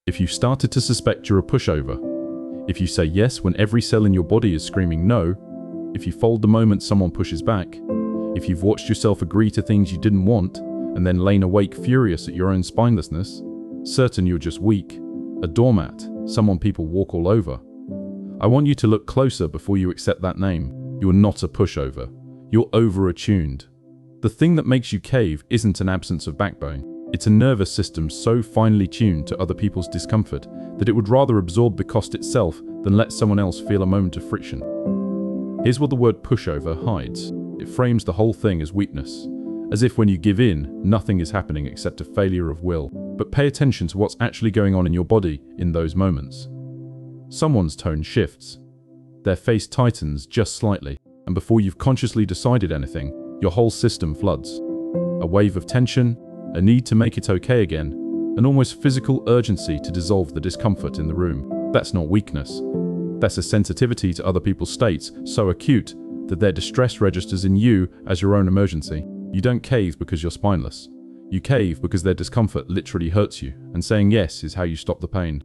If you started to suspect you're a pushover, if you say yes when every cell in your body is screaming no, if you fold the moment someone pushes back, if you've watched yourself agree to things you didn't want and then lain awake furious at your own spinelessness, certain you're just weak, a doormat, someone people walk all over, I want you to look closer before you accept that name. You're not a pushover. You're over-attuned. The thing that makes you cave isn't an absence of backbone. It's a nervous system so finely tuned to other people's discomfort that it would rather absorb the cost itself than let someone else feel a moment of friction. Here's what the word pushover hides. It frames the whole thing as weakness, as if when you give in, nothing is happening except a failure of will. But pay attention to what's actually going on in your body in those moments. Someone's tone shifts. Their face tightens just slightly, and before you've consciously decided anything, your whole system floods. A wave of tension, a need to make it okay again, an almost physical urgency to dissolve the discomfort in the room. That's not weakness. That's a sensitivity to other people's states so acute that their distress registers in you as your own emergency. You don't cave because you're spineless. You cave because their discomfort literally hurts you, and saying yes is how you stop the pain.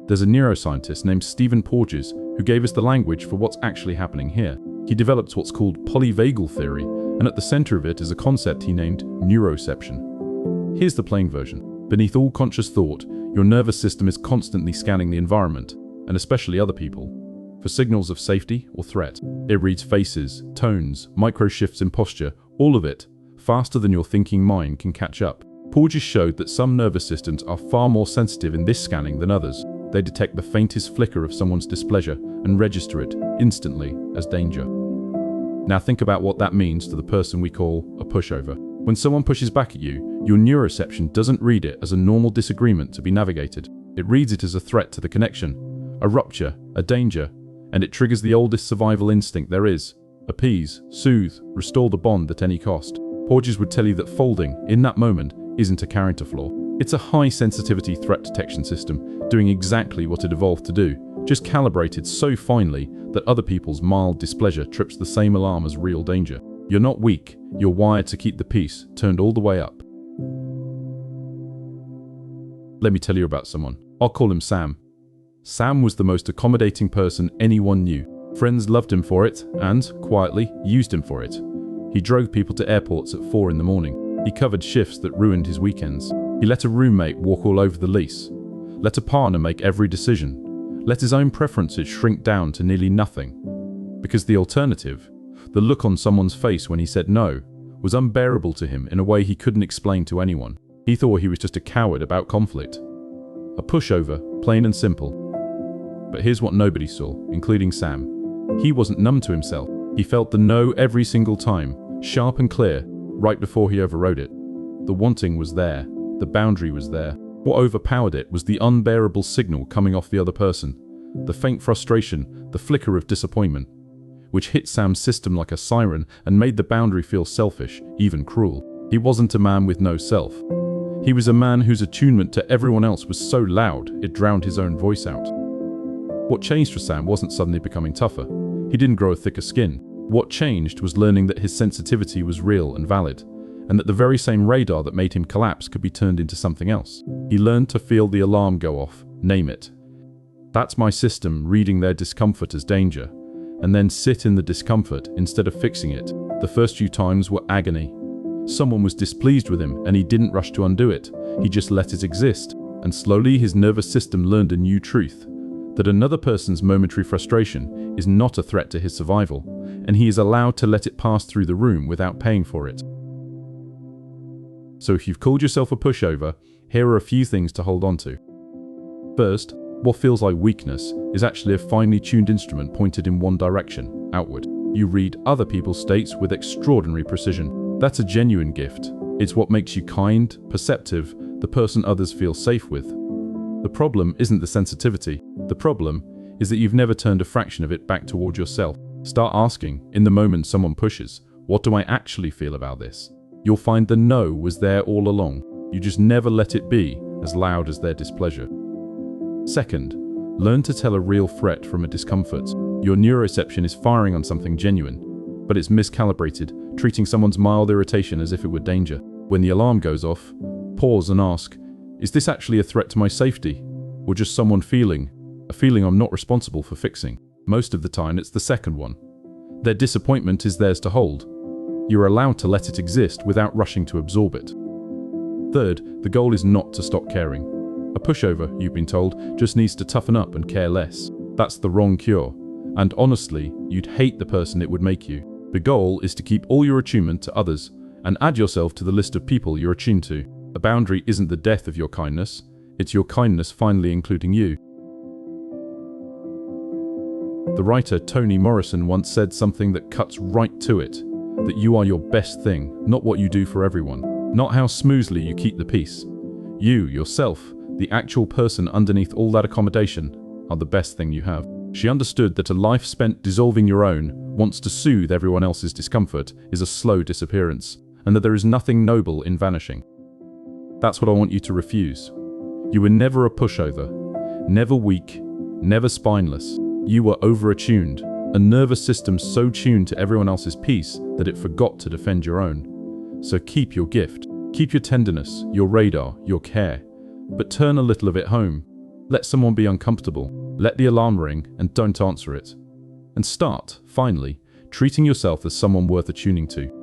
There's a neuroscientist named Stephen Porges who gave us the language for what's actually happening here. He developed what's called polyvagal theory, and at the center of it is a concept he named neuroception. Here's the plain version. Beneath all conscious thought, your nervous system is constantly scanning the environment, and especially other people, for signals of safety or threat. It reads faces, tones, micro shifts in posture, all of it, faster than your thinking mind can catch up. Porges showed that some nervous systems are far more sensitive in this scanning than others. They detect the faintest flicker of someone's displeasure and register it instantly as danger. Now think about what that means to the person we call a pushover. When someone pushes back at you, your neuroception doesn't read it as a normal disagreement to be navigated. It reads it as a threat to the connection, a rupture, a danger, and it triggers the oldest survival instinct there is: appease, soothe, restore the bond at any cost. Porges would tell you that folding, in that moment, isn't a character flaw. It's a high-sensitivity threat detection system doing exactly what it evolved to do, just calibrated so finely that other people's mild displeasure trips the same alarm as real danger. You're not weak, you're wired to keep the peace turned all the way up. Let me tell you about someone. I'll call him Sam. Sam was the most accommodating person anyone knew. Friends loved him for it and, quietly, used him for it. He drove people to airports at 4 in the morning. He covered shifts that ruined his weekends. He let a roommate walk all over the lease. Let a partner make every decision. Let his own preferences shrink down to nearly nothing. Because the alternative, the look on someone's face when he said no, was unbearable to him in a way he couldn't explain to anyone. He thought he was just a coward about conflict. A pushover, plain and simple. But here's what nobody saw, including Sam. He wasn't numb to himself. He felt the no every single time, sharp and clear, right before he overrode it. The wanting was there. The boundary was there. What overpowered it was the unbearable signal coming off the other person. The faint frustration, the flicker of disappointment, which hit Sam's system like a siren and made the boundary feel selfish, even cruel. He wasn't a man with no self. He was a man whose attunement to everyone else was so loud it drowned his own voice out. What changed for Sam wasn't suddenly becoming tougher. He didn't grow a thicker skin. What changed was learning that his sensitivity was real and valid, and that the very same radar that made him collapse could be turned into something else. He learned to feel the alarm go off, name it. That's my system reading their discomfort as danger, and then sit in the discomfort instead of fixing it. The first few times were agony. Someone was displeased with him and he didn't rush to undo it. He just let it exist, and slowly his nervous system learned a new truth, that another person's momentary frustration is not a threat to his survival, and he is allowed to let it pass through the room without paying for it. So if you've called yourself a pushover, here are a few things to hold on to. First, what feels like weakness is actually a finely tuned instrument pointed in one direction, outward. You read other people's states with extraordinary precision. That's a genuine gift. It's what makes you kind, perceptive, the person others feel safe with. The problem isn't the sensitivity. The problem is that you've never turned a fraction of it back toward yourself. Start asking, in the moment someone pushes, what do I actually feel about this? You'll find the no was there all along. You just never let it be as loud as their displeasure. Second, learn to tell a real threat from a discomfort. Your neuroception is firing on something genuine, but it's miscalibrated, treating someone's mild irritation as if it were danger. When the alarm goes off, pause and ask, Is this actually a threat to my safety? Or just someone feeling a feeling I'm not responsible for fixing? Most of the time it's the second one. Their disappointment is theirs to hold. You're allowed to let it exist without rushing to absorb it. Third, the goal is not to stop caring. A pushover, you've been told, just needs to toughen up and care less. That's the wrong cure. And honestly, you'd hate the person it would make you. The goal is to keep all your attunement to others and add yourself to the list of people you're attuned to. A boundary isn't the death of your kindness, it's your kindness finally including you. The writer Toni Morrison once said something that cuts right to it, that you are your best thing, not what you do for everyone, not how smoothly you keep the peace. You, yourself, the actual person underneath all that accommodation, are the best thing you have. She understood that a life spent dissolving your own, wants to soothe everyone else's discomfort, is a slow disappearance, and that there is nothing noble in vanishing. That's what I want you to refuse. You were never a pushover, never weak, never spineless. You were over-attuned, a nervous system so tuned to everyone else's peace that it forgot to defend your own. So keep your gift, keep your tenderness, your radar, your care, but turn a little of it home. Let someone be uncomfortable, let the alarm ring and don't answer it. And start, finally, treating yourself as someone worth attuning to.